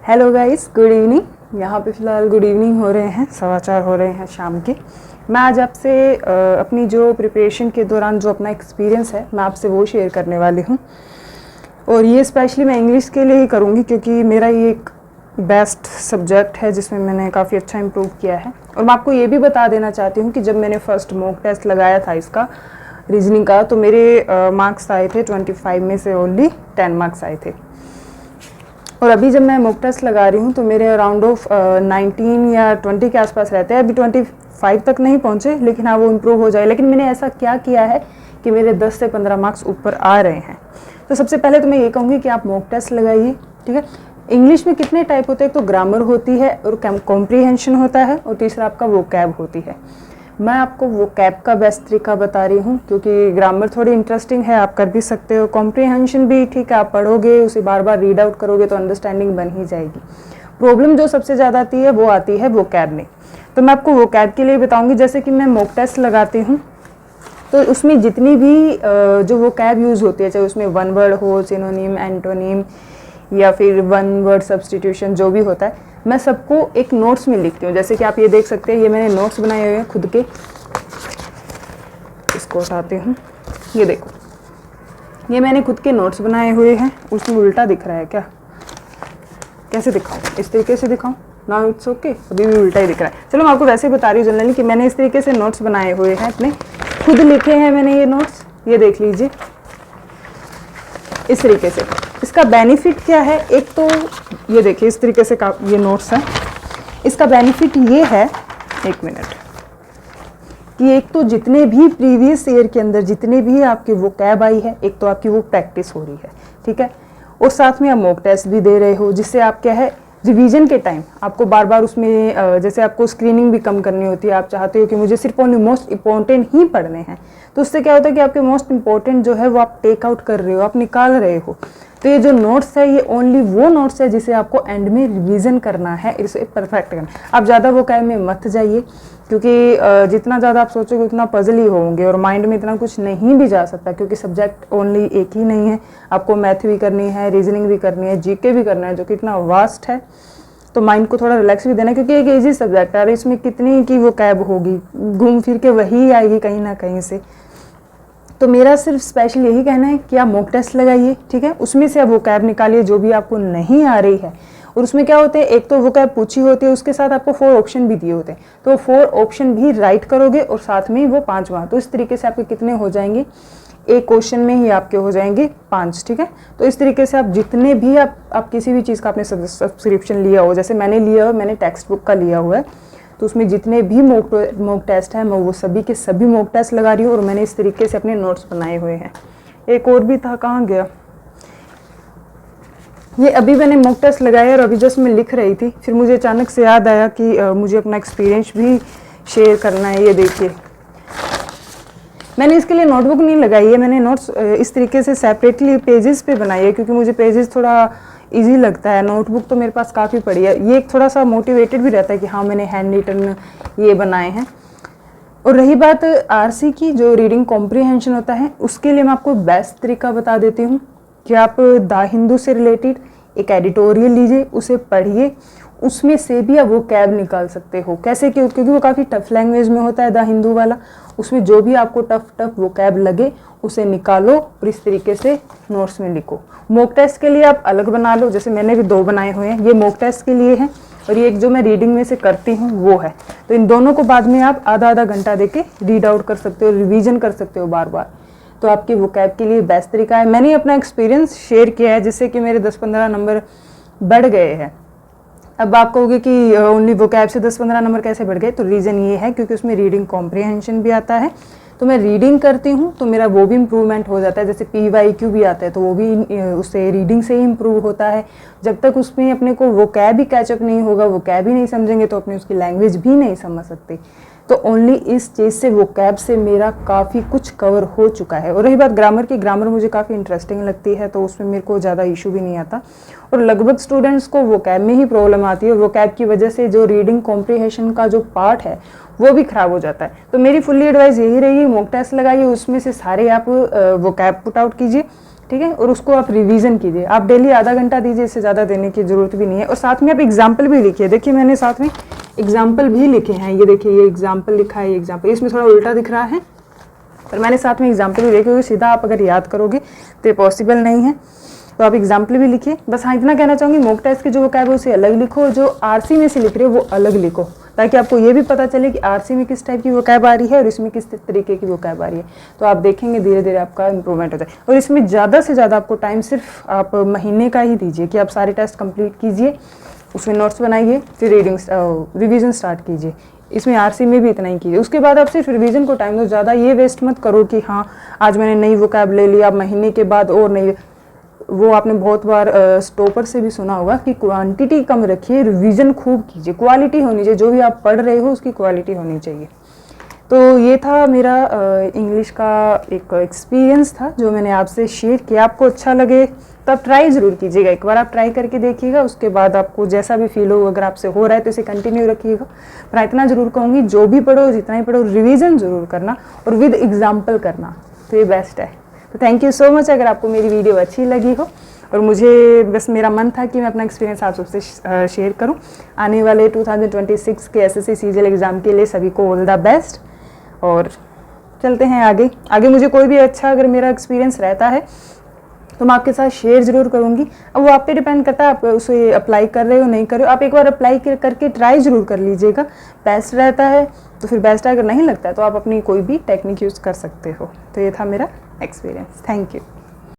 Hello guys, good evening. यहाँ पे फ़िलहाल गुड इवनिंग हो रहे हैं, 4:15 हो रहे हैं शाम के। मैं आज आपसे अपनी जो प्रिपरेशन के दौरान जो अपना एक्सपीरियंस है मैं आपसे वो शेयर करने वाली हूँ। और ये स्पेशली मैं इंग्लिश के लिए ही करूँगी क्योंकि मेरा ये एक बेस्ट सब्जेक्ट है जिसमें मैंने काफ़ी अच्छा इम्प्रूव किया है। और मैं आपको ये भी बता देना चाहती हूँ कि जब मैंने फ़र्स्ट मॉक टेस्ट लगाया था इसका रीजनिंग का, तो मेरे मार्क्स आए थे 25 में से ओनली 10 मार्क्स आए थे। और अभी जब मैं मॉक टेस्ट लगा रही हूँ तो मेरे अराउंड ऑफ 19 या 20 के आसपास रहते हैं। अभी 25 तक नहीं पहुँचे, लेकिन हाँ वो इम्प्रूव हो जाए। लेकिन मैंने ऐसा क्या किया है कि मेरे 10 से 15 मार्क्स ऊपर आ रहे हैं। तो सबसे पहले तो मैं ये कहूँगी कि आप मॉक टेस्ट लगाइए, ठीक है। इंग्लिश में कितने टाइप होते हैं? तो ग्रामर होती है और कॉम्प्रीहेंशन होता है, और तीसरा आपका वोकैब होती है। मैं आपको वोकैब का बेस्ट तरीका बता रही हूँ क्योंकि ग्रामर थोड़ी इंटरेस्टिंग है, आप कर भी सकते हो। कॉम्प्रीहेंशन भी ठीक है, आप पढ़ोगे उसे बार बार रीड आउट करोगे तो अंडरस्टैंडिंग बन ही जाएगी। प्रॉब्लम जो सबसे ज़्यादा आती है वो आती है वोकैब में। तो मैं आपको वोकैब के लिए बताऊँगी। जैसे कि मैं मॉक टेस्ट लगाती हूँ तो उसमें जितनी भी जो वोकैब यूज़ होती है, चाहे उसमें वन वर्ड हो, सिनोनिम, एंटोनिम या फिर वन वर्ड सब्स्टिट्यूशन, जो भी होता है, मैं सबको एक नोट्स में लिखती हूँ। जैसे कि आप ये देख सकते हैं, ये मैंने नोट्स बनाए हुए हैं खुद के। इसको हटाती हूँ, ये देखो, ये मैंने खुद के नोट्स बनाए हुए हैं। उसमें उल्टा दिख रहा है क्या? कैसे दिखाऊँ? इस तरीके से दिखाऊँ? ना, इट्स ओके, अभी भी उल्टा ही दिख रहा है। चलो मैं आपको वैसे ही बता रही हूँ जनरली कि मैंने इस तरीके से नोट्स बनाए हुए हैं, अपने खुद लिखे हैं मैंने ये नोट्स। ये देख लीजिए इस तरीके से। इसका बेनिफिट क्या है? एक तो ये देखिए इस तरीके से का ये नोट्स है। इसका बेनिफिट ये है, एक मिनट, कि एक तो जितने भी प्रीवियस ईयर के अंदर जितने भी आपकी वो कैब आई है, एक तो आपकी वो प्रैक्टिस हो रही है, ठीक है। और साथ में आप मॉक टेस्ट भी दे रहे हो, जिससे आप क्या है, रिवीजन के टाइम आपको बार बार उसमें जैसे आपको स्क्रीनिंग भी कम करनी होती है। आप चाहते हो कि मुझे सिर्फ ओनली मोस्ट इंपॉर्टेंट ही पढ़ने हैं, तो उससे क्या होता है कि आपके मोस्ट इंपॉर्टेंट जो है वो आप टेक आउट कर रहे हो, आप निकाल रहे हो। तो ये जो नोट्स है ये ओनली वो नोट्स है जिसे आपको एंड में रिवीजन करना है, इसे परफेक्ट करना। आप ज़्यादा वो कैब में मत जाइए क्योंकि जितना ज़्यादा आप सोचोगे उतना पजल ही होंगे और माइंड में इतना कुछ नहीं भी जा सकता, क्योंकि सब्जेक्ट ओनली एक ही नहीं है। आपको मैथ भी करनी है, रीजनिंग भी करनी है, जीके भी करना है, जो कि इतना वास्ट है। तो माइंड को थोड़ा रिलैक्स भी देना है, क्योंकि एक ईजी सब्जेक्ट है और इसमें कितनी की वो कैब होगी, घूम फिर के वही आएगी कहीं ना कहीं से। तो मेरा सिर्फ स्पेशल यही कहना है कि आप मॉक टेस्ट लगाइए, ठीक है। उसमें से आप वो कैब निकालिए जो भी आपको नहीं आ रही है। और उसमें क्या होते हैं, एक तो वो कैब पूछी होती है, उसके साथ आपको 4 ऑप्शन भी दिए होते हैं, तो 4 ऑप्शन भी राइट करोगे और साथ में वो 5वां। तो इस तरीके से आपके कितने हो जाएंगे, एक क्वेश्चन में ही आपके हो जाएंगे 5, ठीक है। तो इस तरीके से आप जितने भी आप किसी भी चीज़ का आपने सब्सक्रिप्शन लिया हो, जैसे मैंने लिया हो, मैंने टेक्स्ट बुक का लिया हुआ है, तो उसमें जितने भी मॉक टेस्ट है मैं वो सभी के सभी मॉक टेस्ट लगा रही हूँ और मैंने इस तरीके से अपने नोट्स बनाए हुए हैं। एक और भी था, कहाँ गया ये? अभी मैंने मॉक टेस्ट लगाया और अभी जस्ट मैं लिख रही थी, फिर मुझे अचानक से याद आया कि मुझे अपना एक्सपीरियंस भी शेयर करना है। ये देखिए, मैंने इसके लिए नोटबुक नहीं लगाई है, मैंने नोट्स इस तरीके से सेपरेटली पेजेस पे बनाई है, क्योंकि मुझे पेजेस थोड़ा इजी लगता है। नोटबुक तो मेरे पास काफ़ी पड़ी है, ये एक थोड़ा सा मोटिवेटेड भी रहता है कि हाँ मैंने हैंड रिटन ये बनाए हैं। और रही बात आरसी की, जो रीडिंग कॉम्प्रीहेंशन होता है, उसके लिए मैं आपको बेस्ट तरीका बता देती हूँ कि आप द हिंदू से रिलेटेड एक एडिटोरियल लीजिए, उसे पढ़िए, उसमें से भी आप वो कैब निकाल सकते हो। कैसे? क्योंकि वो काफ़ी टफ लैंग्वेज में होता है द हिंदू वाला। उसमें जो भी आपको टफ वो कैब लगे उसे निकालो और इस तरीके से नोट्स में लिखो। मॉक टेस्ट के लिए आप अलग बना लो, जैसे मैंने भी 2 बनाए हुए हैं, ये मॉक टेस्ट के लिए हैं और ये एक जो मैं रीडिंग में से करती हूँ वो है। तो इन दोनों को बाद में आप आधा घंटा देके रीड आउट कर सकते हो, रिवीजन कर सकते हो बार बार। तो आपकी वोकैब के लिए बेस्ट तरीका है। मैंने अपना एक्सपीरियंस शेयर किया है जिससे कि मेरे 10-15 नंबर बढ़ गए हैं। अब आप कहोगे कि ओनली वोकैब से 10-15 नंबर कैसे बढ़ गए? तो रीज़न ये है क्योंकि उसमें रीडिंग कॉम्प्रीहेंशन भी आता है। तो मैं रीडिंग करती हूँ तो मेरा वो भी इम्प्रूवमेंट हो जाता है। जैसे PYQ भी आता है तो वो भी उससे रीडिंग से ही इम्प्रूव होता है। जब तक उसमें अपने को वो कैब ही कैचअप नहीं होगा, वो कैब ही नहीं समझेंगे, तो अपनी उसकी लैंग्वेज भी नहीं समझ सकते। तो ओनली इस चीज़ से वो कैब से मेरा काफ़ी कुछ कवर हो चुका है। और रही बात ग्रामर की, ग्रामर मुझे काफ़ी इंटरेस्टिंग लगती है, तो उसमें मेरे को ज़्यादा इशू भी नहीं आता। और लगभग स्टूडेंट्स को वो कैब में ही प्रॉब्लम आती है, वो कैब की वजह से जो रीडिंग कॉम्प्रीहेंशन का जो पार्ट है वो भी ख़राब हो जाता है। तो मेरी फुल्ली एडवाइस यही रहेगी, मॉक टेस्ट लगाइए, उसमें से सारे आप वो कैब पुट आउट कीजिए, ठीक है, और उसको आप रिवीजन कीजिए। आप डेली आधा घंटा दीजिए, इससे ज़्यादा देने की ज़रूरत भी नहीं है। और साथ में आप एग्जाम्पल भी लिखिए। देखिए मैंने साथ में एग्जाम्पल भी लिखे हैं, ये देखिए ये एग्जाम्पल लिखा है, ये एग्जाम्पल, इसमें थोड़ा उल्टा दिख रहा है पर मैंने साथ में एग्जाम्पल भी लिखे, क्योंकि सीधा आप अगर याद करोगे तो ये पॉसिबल नहीं है, तो आप एग्जाम्पल भी लिखिए। बस हाँ इतना कहना चाहूँगी, मॉक टेस्ट के जो वोकैब है उसे अलग लिखो, जो आरसी में से लिख रहे हो वो अलग लिखो, ताकि आपको ये भी पता चले कि आरसी में किस टाइप की वोकैब आ रही है और इसमें किस तरीके की वोकैब आ रही है। तो आप देखेंगे धीरे धीरे आपका इंप्रूवमेंट होता है। और इसमें ज़्यादा से ज़्यादा आपको टाइम सिर्फ आप महीने का ही दीजिए कि आप सारे टेस्ट कंप्लीट कीजिए, उसमें नोट्स बनाइए, फिर रिवीजन स्टार्ट कीजिए। इसमें आरसी में भी इतना ही कीजिए, उसके बाद आप सिर्फ रिवीजन को टाइम दो। ज़्यादा ये वेस्ट मत करो कि हाँ आज मैंने नई वोकैब ले लिया, महीने के बाद और नई। वो आपने बहुत बार स्टॉपर से भी सुना होगा कि क्वांटिटी कम रखिए, रिवीजन खूब कीजिए, क्वालिटी होनी चाहिए, जो भी आप पढ़ रहे हो उसकी क्वालिटी होनी चाहिए। तो ये था मेरा इंग्लिश का एक एक्सपीरियंस था जो मैंने आपसे शेयर किया। आपको अच्छा लगे तो आप ट्राई ज़रूर कीजिएगा, एक बार आप ट्राई करके देखिएगा, उसके बाद आपको जैसा भी फील हो, अगर आपसे हो रहा है तो इसे कंटिन्यू रखिएगा। पर इतना ज़रूर कहूँगी, जो भी पढ़ो जितना ही पढ़ो रिवीजन ज़रूर करना और विद एग्जाम्पल करना, तो ये बेस्ट है। तो थैंक यू सो मच। अगर आपको मेरी वीडियो अच्छी लगी हो, और मुझे बस मेरा मन था कि मैं अपना एक्सपीरियंस आप सबसे शेयर करूं। आने वाले 2026 के एसएससी सीजीएल एग्ज़ाम के लिए सभी को ऑल द बेस्ट। और चलते हैं आगे। आगे मुझे कोई भी अच्छा अगर मेरा एक्सपीरियंस रहता है तो मैं आपके साथ शेयर ज़रूर करूँगी। अब वो आप पे डिपेंड करता है आप उसे अप्लाई कर रहे हो नहीं कर रहे हो। आप एक बार अप्लाई करके ट्राई ज़रूर कर लीजिएगा, बेस्ट रहता है तो फिर बेस्ट है, अगर नहीं लगता है तो आप अपनी कोई भी टेक्निक यूज़ कर सकते हो। तो ये था मेरा एक्सपीरियंस। Thank you.